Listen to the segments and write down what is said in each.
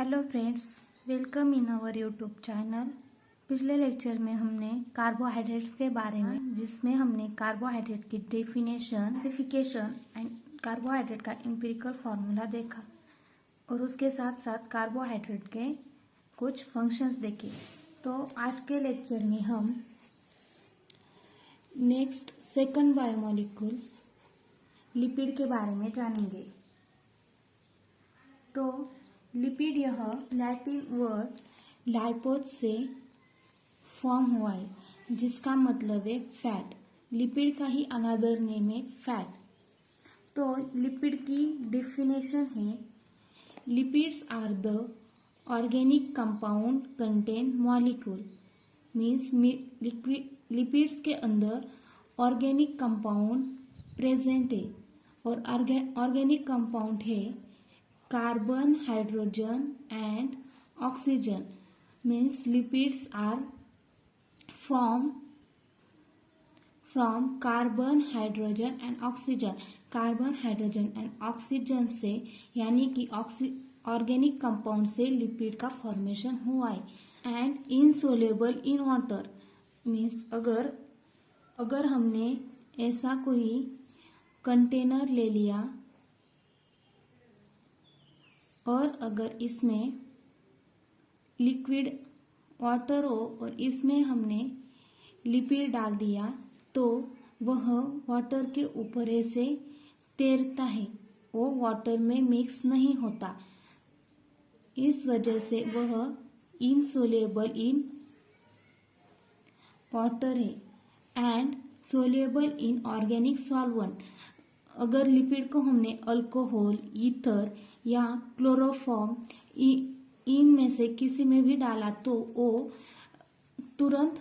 Hello friends, welcome in our YouTube channel. पिछले lecture में हमने कार्बोहाइड्रेट्स के बारे में, जिसमें हमने कार्बोहाइड्रेट की डेफिनेशन, क्लासिफिकेशन एंड कार्बोहाइड्रेट का एम्पिरिकल फार्मूला देखा और उसके साथ साथ कार्बोहाइड्रेट के कुछ फंक्शंस देखे। तो आज के लेक्चर में हम नेक्स्ट सेकंड बायोमोलिक्यूल्स लिपिड के बारे में जानेंगे। तो लिपिड यह लैटिन वर्ड लाइपोज से फॉर्म हुआ है, जिसका मतलब है फैट। लिपिड का ही अनदर नेम है फैट। तो लिपिड की डेफिनेशन है, lipids are the organic compound contain molecule. Means lipids के अंदर ऑर्गेनिक कंपाउंड प्रेजेंट है और ऑर्गेनिक कंपाउंड है carbon, hydrogen and oxygen. Means lipids are formed from carbon, hydrogen and oxygen. Carbon, hydrogen and oxygen से, यानी कि organic compound से lipid का फॉर्मेशन हुआ है। And insoluble in water. Means अगर हमने ऐसा कोई कंटेनर ले लिया और अगर इसमें लिक्विड वाटर हो और इसमें हमने लिपिड डाल दिया, तो वह वाटर के ऊपर ऐसे तैरता है, वो वाटर में मिक्स नहीं होता। इस वजह से वह इनसोल्युबल इन वाटर है and soluble in organic solvent. अगर लिपिड को हमने अल्कोहल, ईथर या क्लोरोफॉर्म इनमें से किसी में भी डाला तो वो तुरंत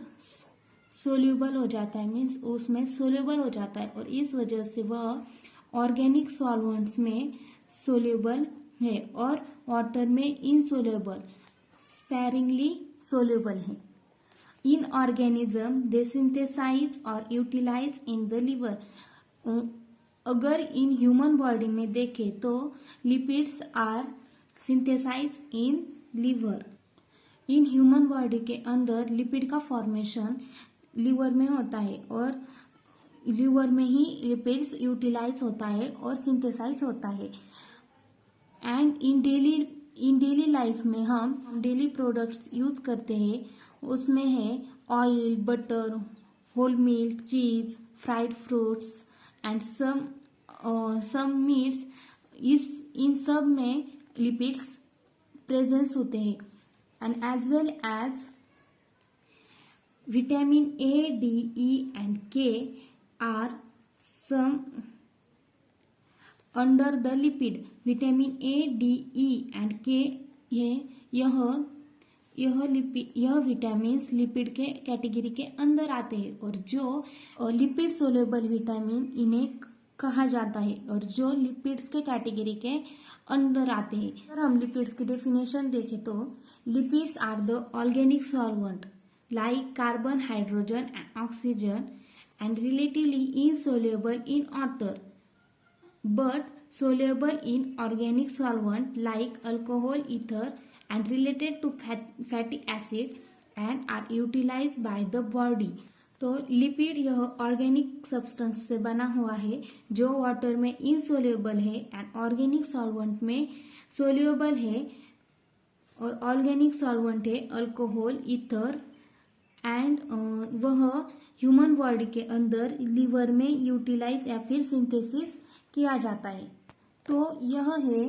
सोल्यूबल हो जाता है। मीन्स उसमें सोल्यूबल हो जाता है और इस वजह से वह ऑर्गेनिक सॉल्वेंट्स में सोल्यूबल है और वाटर में इनसोल्यूबल, स्पेरिंगली सोल्यूबल है। इन ऑर्गेनिज्म दे सिंथेसाइज और यूटिलाइज इन द लिवर। अगर इन ह्यूमन बॉडी में देखें तो lipids are synthesize in liver. In human body के अंदर लिपिड का फॉर्मेशन लिवर में होता है और लिवर में ही लिपिड्स यूटिलाइज होता है और सिंथेसाइज होता है। एंड इन डेली लाइफ में हम डेली प्रोडक्ट्स यूज करते हैं, उसमें है oil, butter, whole milk, cheese, fried fruits and some meats. इन सब में लिपिड्स प्रेजेंस होते हैं। And as well as vitamin A, D, E and K are some under the lipid. Vitamin A, D, E and K यह vitamin lipid के category के अंदर आते हैं और जो लिपिड सोल्युबल विटामिन इन्हें कहा जाता है और जो लिपिड्स के कैटेगरी के अंदर आते हैं। अगर हम लिपिड्स की डेफिनेशन देखें तो lipids are the organic solvent like carbon, hydrogen and oxygen and relatively insoluble in water but soluble in organic solvent like alcohol, ether and related to fatty acid and are utilized by the body। तो lipid यह organic substance से बना हुआ है जो water में insoluble है and organic solvent में सोल्युबल है। और ऑर्गेनिक सॉल्वेंट है अल्कोहल, ईथर एंड वह ह्यूमन बॉडी के अंदर लिवर में यूटिलाइज या फिर सिंथेसिस किया जाता है। तो यह है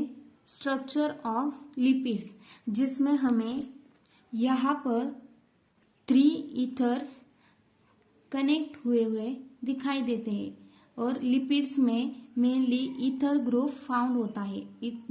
स्ट्रक्चर ऑफ लिपिड्स, जिसमें हमें यहाँ पर 3 ईथर्स कनेक्ट हुए दिखाई देते हैं और लिपिड्स में मेनली ईथर ग्रुप फाउंड होता है।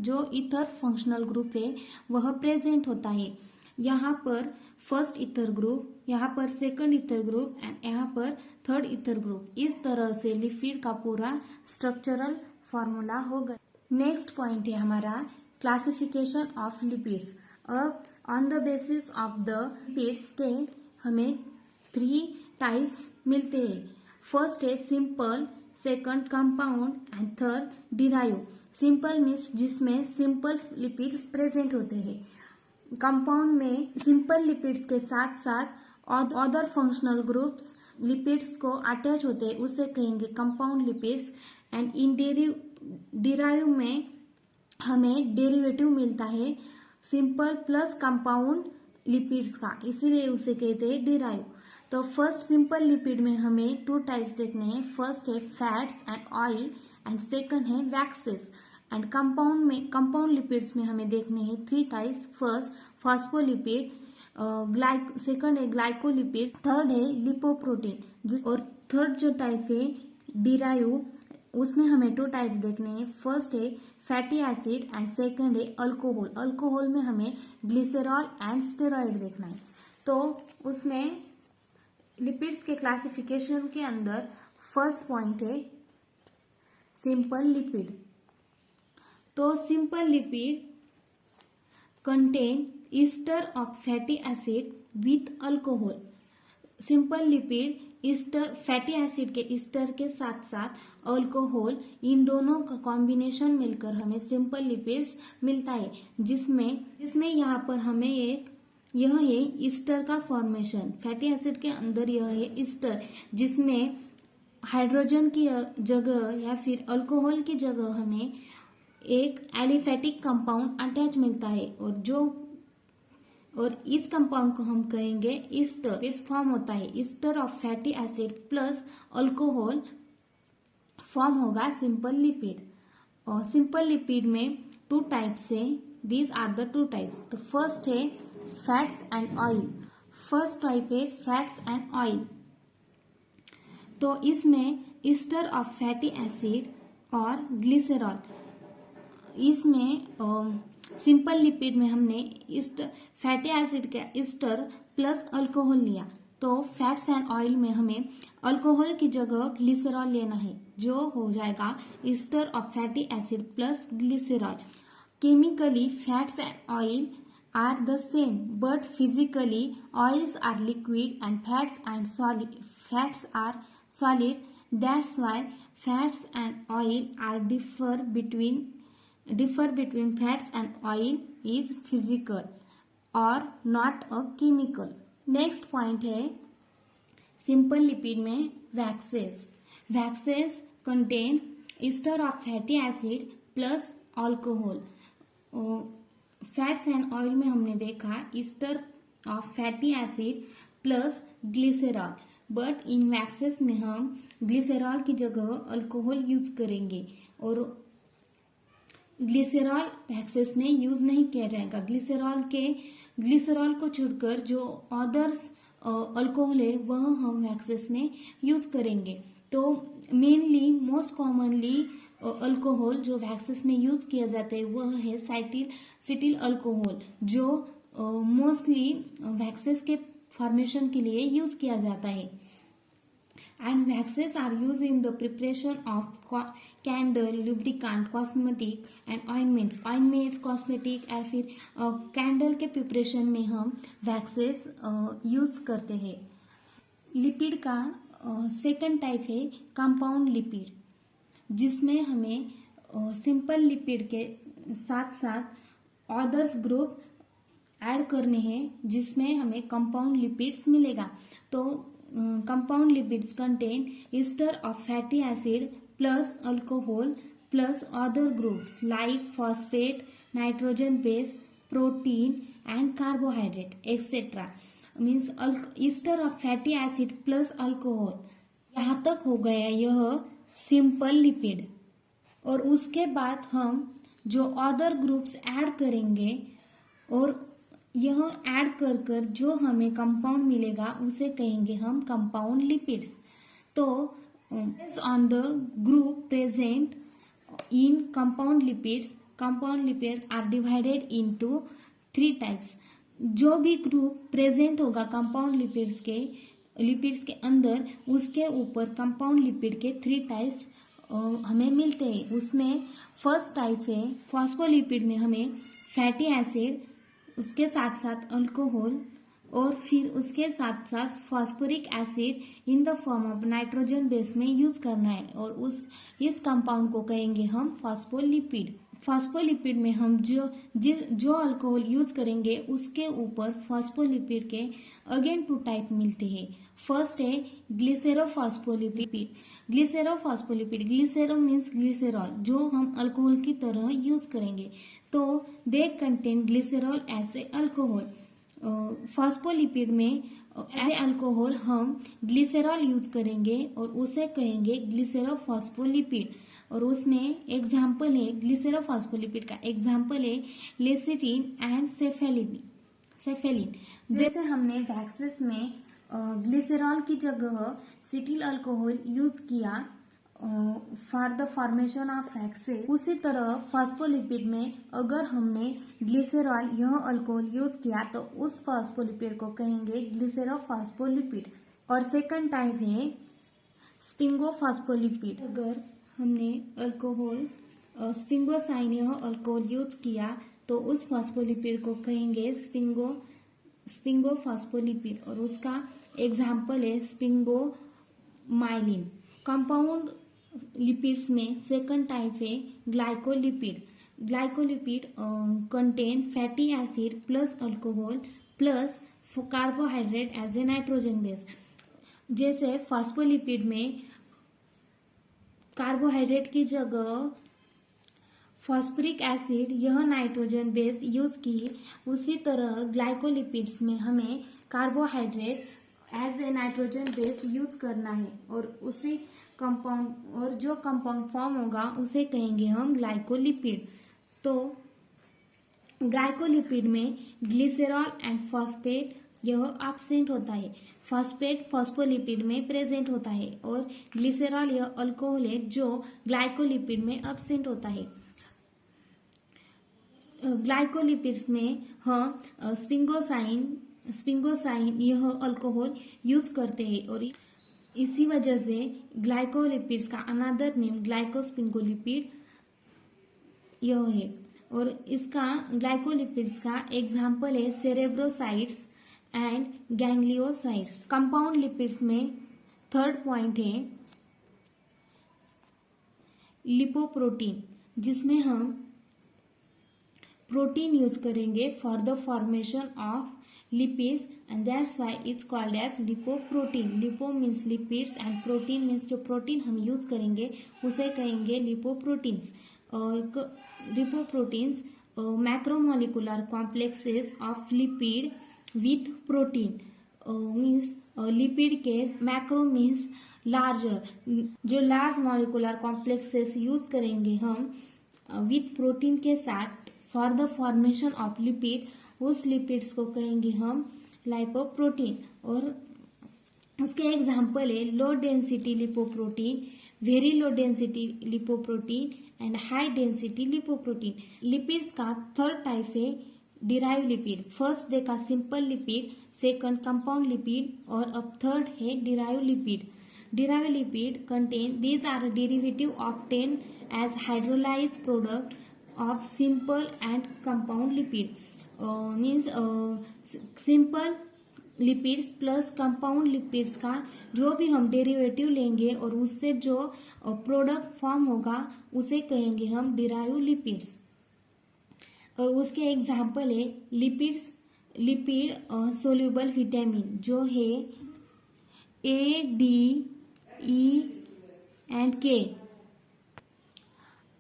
जो ईथर फंक्शनल ग्रुप है वह प्रेजेंट होता है। यहाँ पर फर्स्ट ईथर ग्रुप, यहाँ पर सेकंड ईथर ग्रुप एंड यहाँ पर थर्ड ईथर ग्रुप। इस तरह से लिपिड का पूरा स्ट्रक्चरल फॉर्मूला हो गया। नेक्स्ट पॉइंट है हमारा क्लासिफिकेशन ऑफ लिपिड्स। अब on the basis of the lipids के हमें 3 टाइप्स मिलते हैं। फर्स्ट है simple, second compound and third derive. Simple means जिसमें सिंपल लिपिड्स प्रेजेंट होते हैं कंपाउंड में सिंपल लिपिड्स के साथ साथ अदर फंक्शनल ग्रुप्स लिपिड्स को अटैच होते हैं, उसे कहेंगे compound lipids. And in derive में हमें डेरिवेटिव मिलता है सिंपल प्लस कंपाउंड लिपिड्स का, इसीलिए उसे कहते हैं डिराइव। तो फर्स्ट सिंपल लिपिड में हमें 2 टाइप्स देखने हैं। फर्स्ट है fats and oil and second है वैक्सेस। एंड कंपाउंड लिपिड्स में हमें देखने हैं 3 टाइप्स। फर्स्ट फॉस्फोलिपिड, सेकंड है ग्लाइकोलिपिड, थर्ड है लिपोप्रोटीन। और थर्ड जो टाइप है डिराइव, उसमें हमें 2 टाइप्स देखने हैं। फर्स्ट है फैटी एसिड एंड सेकंड है अल्कोहल। अल्कोहल में हमें ग्लिसरॉल एंड स्टेरॉइड देखना है। तो उसमें लिपिड्स के क्लासिफिकेशन के अंदर फर्स्ट पॉइंट है सिंपल लिपिड। तो simple lipid contain Easter of fatty acid with alcohol. Simple lipid Easter fatty acid के ईस्टर के साथ साथ अल्कोहल, इन दोनों का कॉम्बिनेशन मिलकर हमें सिंपल लिपिड्स मिलता है, जिसमें यहाँ पर हमें यह है ईस्टर का फॉर्मेशन। फैटी एसिड के अंदर यह है ईस्टर, जिसमें हाइड्रोजन की जगह या फिर अल्कोहल की जगह हमें एक एलिफेटिक कंपाउंड अटैच मिलता है, और इस कंपाउंड को हम कहेंगे ईस्टर। इस फॉर्म होता है ester of fatty acid plus alcohol, form होगा सिंपल लिपिड। और सिंपल लिपिड में 2 टाइप्स है। These are the 2 types. तो फर्स्ट है fats and oil. First type है फैट्स एंड ऑयल। तो इसमें ईस्टर ऑफ फैटी एसिड और ग्लिसरॉल, इसमें सिंपल लिपिड में हमने फैटी एसिड का ईस्टर प्लस अल्कोहल लिया। तो फैट्स एंड ऑयल में हमें अल्कोहल की जगह ग्लिसरॉल लेना है, जो हो जाएगा ester of fatty acid plus glycerol. Chemically fats and oil are the same, but physically oils are liquid and fats are solid. That's why fats and oil are differ between fats and oil is physical or not a chemical. Next point है simple lipid में waxes. Waxes contain ester of fatty acid plus alcohol. Fats and oil में हमने देखा Easter of fatty acid plus glycerol, but in waxes में हम glycerol की जगह alcohol use करेंगे, और ग्लिसरॉल वैक्सेस में यूज नहीं किया जाएगा। ग्लिसरॉल को छोड़कर जो अदर्स अल्कोहल है वह हम वैक्सेस में यूज करेंगे। तो मेनली मोस्ट कॉमनली अल्कोहल जो वैक्सेस में यूज किया जाता है वह है सिटिल अल्कोहल, जो मोस्टली वैक्सेस के फॉर्मेशन के लिए यूज किया जाता है। And waxes are use in the preparation of candle, lubricant, cosmetic and ointments cosmetic, या फिर कैंडल के प्रिपरेशन में हम वैक्सेस यूज करते हैं। लिपिड का सेकंड टाइप है कंपाउंड लिपिड, जिसमें हमें सिंपल लिपिड के साथ साथ अदर्स ग्रुप ऐड करने हैं, जिसमें हमें कंपाउंड लिपिड्स मिलेगा। तो compound lipids contain Easter of fatty acid plus alcohol plus other groups like phosphate, nitrogen base, protein and carbohydrate etcetera. Means Easter of fatty acid plus alcohol, यहाँ तक हो गया यह सिंपल लिपिड। और उसके बाद हम जो अदर ग्रुप्स ऐड करेंगे, और यह ऐड कर जो हमें कंपाउंड मिलेगा उसे कहेंगे हम कंपाउंड लिपिड्स। तो on the group present in compound lipids are divided into 3 types. जो भी ग्रुप प्रेजेंट होगा कंपाउंड लिपिड्स के अंदर, उसके ऊपर कंपाउंड लिपिड के 3 टाइप्स हमें मिलते हैं। उसमें फर्स्ट टाइप है फॉस्फोलिपिड में हमें फैटी एसिड, उसके साथ साथ अल्कोहल, और फिर उसके साथ साथ phosphoric acid in the form of nitrogen base में यूज करना है, और इस कंपाउंड को कहेंगे हम फॉस्फोलिपिड। फास्फोलिपिड में हम जो अल्कोहल यूज करेंगे उसके ऊपर फास्फोलिपिड के अगेन 2 टाइप मिलते हैं। फर्स्ट है ग्लिसरेरोफॉस्फोलिपिड। ग्लिसरेरो मीन्स ग्लिसरॉल, जो हम अल्कोहल की तरह यूज करेंगे, तो they contain glycerol as a alcohol. Phospholipid में एज ए अल्कोहल हम ग्लिसरॉल यूज करेंगे और उसे कहेंगे ग्लिसरेरोफॉस्फोलिपिड। और उसमें एग्जाम्पल है ग्लिसरेरोफॉस्फोलिपिड का एग्जाम्पल है लेसिटिन एंड सेफेलिन। जैसे हमने वैक्सेस में ग्लिसरॉल की जगह सिटिल अल्कोहल यूज किया for the formation of waxes, उसी तरह फास्फोलिपिड में अगर हमने ग्लिसरॉल यह अल्कोहल यूज किया तो उस फास्फोलिपिड को कहेंगे ग्लिसरेरोफॉस्फोलिपिड। और सेकंड टाइप है स्पिंगोफॉस्फोलिपिड। अगर हमने अल्कोहल स्पिंगोसाइन यह अल्कोहल यूज किया तो उस फास्फोलिपिड को कहेंगे स्पिंगोफॉस्फोलिपिड और उसका एग्जाम्पल है स्पिंगोमाइलिन। कंपाउंड लिपिड्स में सेकंड टाइप है glycolipid. Glycolipid contain fatty acid plus alcohol plus carbohydrate as a nitrogen base. जैसे फास्फोलिपिड में कार्बोहाइड्रेट की जगह फॉस्फरिक एसिड यह नाइट्रोजन बेस यूज की, उसी तरह ग्लाइकोलिपिड्स में हमें carbohydrate as a nitrogen base use करना है और उसी कंपाउंड और जो कंपाउंड फॉर्म होगा उसे कहेंगे हम ग्लाइकोलिपिड। तो ग्लाइकोलिपिड में ग्लिसरॉल एंड फॉस्फेट यह एब्सेंट होता है, फॉस्फेट फॉस्फोलिपिड में प्रेजेंट होता है और ग्लिसरॉल यह अल्कोहल है जो ग्लाइकोलिपिड में एब्सेंट होता है। ग्लाइकोलिपिड्स में हम स्पिंगोसाइन यह अल्कोहल यूज करते हैं और इसी वजह से ग्लाइकोलिपिड्स का अनदर नेम ग्लाइकोस्पिंगोलिपिड यह है। और इसका ग्लाइकोलिपिड्स का एग्जाम्पल है cerebrosides and gangliosides. Compound lipids में थर्ड पॉइंट है लिपोप्रोटीन, जिसमें हम प्रोटीन यूज करेंगे for the formation of lipids and that's why it's called as lipoprotein. Lipo means lipids and protein means जो प्रोटीन हम use करेंगे उसे कहेंगे lipoproteins. Lipoproteins macromolecular complexes of lipid with protein means lipid के macro means larger, जो large molecular complexes use करेंगे हम with protein के साथ for the formation of lipid, उस लिपिड्स को कहेंगे हम लाइपोप्रोटीन। और उसके एग्जाम्पल है low density lipoprotein, very low density lipoprotein and high density lipoprotein. Lipids का थर्ड टाइप है डिराइव लिपिड। फर्स्ट देखा simple lipid, second compound lipid और अब थर्ड है derive lipid. Derive lipid contain these are derivative obtain as hydrolyzed product of simple and compound lipid. Means simple lipids plus compound lipids का जो भी हम derivative लेंगे और उससे जो प्रोडक्ट फॉर्म होगा उसे कहेंगे हम डिराइव लिपिड्स। और उसके एग्जाम्पल है लिपिड सोल्यूबल विटामिन जो है A, D, E and K।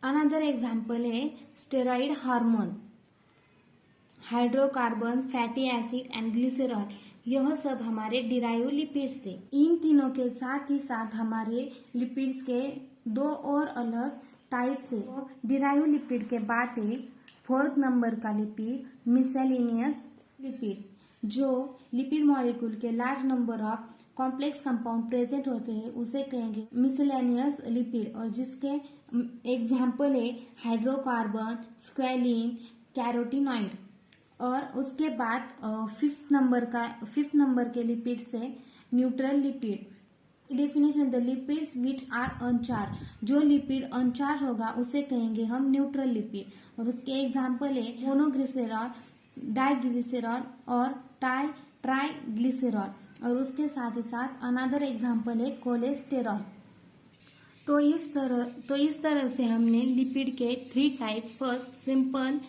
Another example है steroid hormone, hydrocarbon, fatty acid and glycerol, यह सब हमारे डिराइव लिपिड्स से। इन तीनों के साथ ही साथ हमारे लिपिड्स के दो और अलग टाइप्स है। तो डिराइव लिपिड के बाद है फोर्थ नंबर का लिपिड मिसेलेनियस लिपिड, जो लिपिड मॉलिक्यूल के large number of complex compound present होते हैं उसे कहेंगे मिसेलेनियस लिपिड। और जिसके एग्जाम्पल है हाइड्रोकार्बन, स्क्वैलिन, कैरोटीनॉइड। और उसके बाद फिफ्थ नंबर के लिपिड से neutral lipid. Definition the lipids which are uncharge, जो लिपिड अनचार्ज होगा उसे कहेंगे हम न्यूट्रल लिपिड। और उसके एग्जाम्पल है मोनोग्लिसरॉल, डाइग्लिसरॉल और ट्राइग्लिसरॉल। और उसके साथ ही साथ अनदर एग्जाम्पल है कोलेस्टेरॉल। तो इस तरह से हमने लिपिड के 3 type, first simple,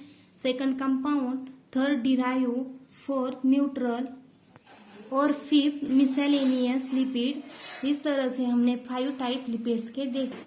second compound, third derive, fourth neutral और फिफ्थ मिसेलेनियस लिपिड, इस तरह से हमने 5 टाइप लिपिड्स के देखे।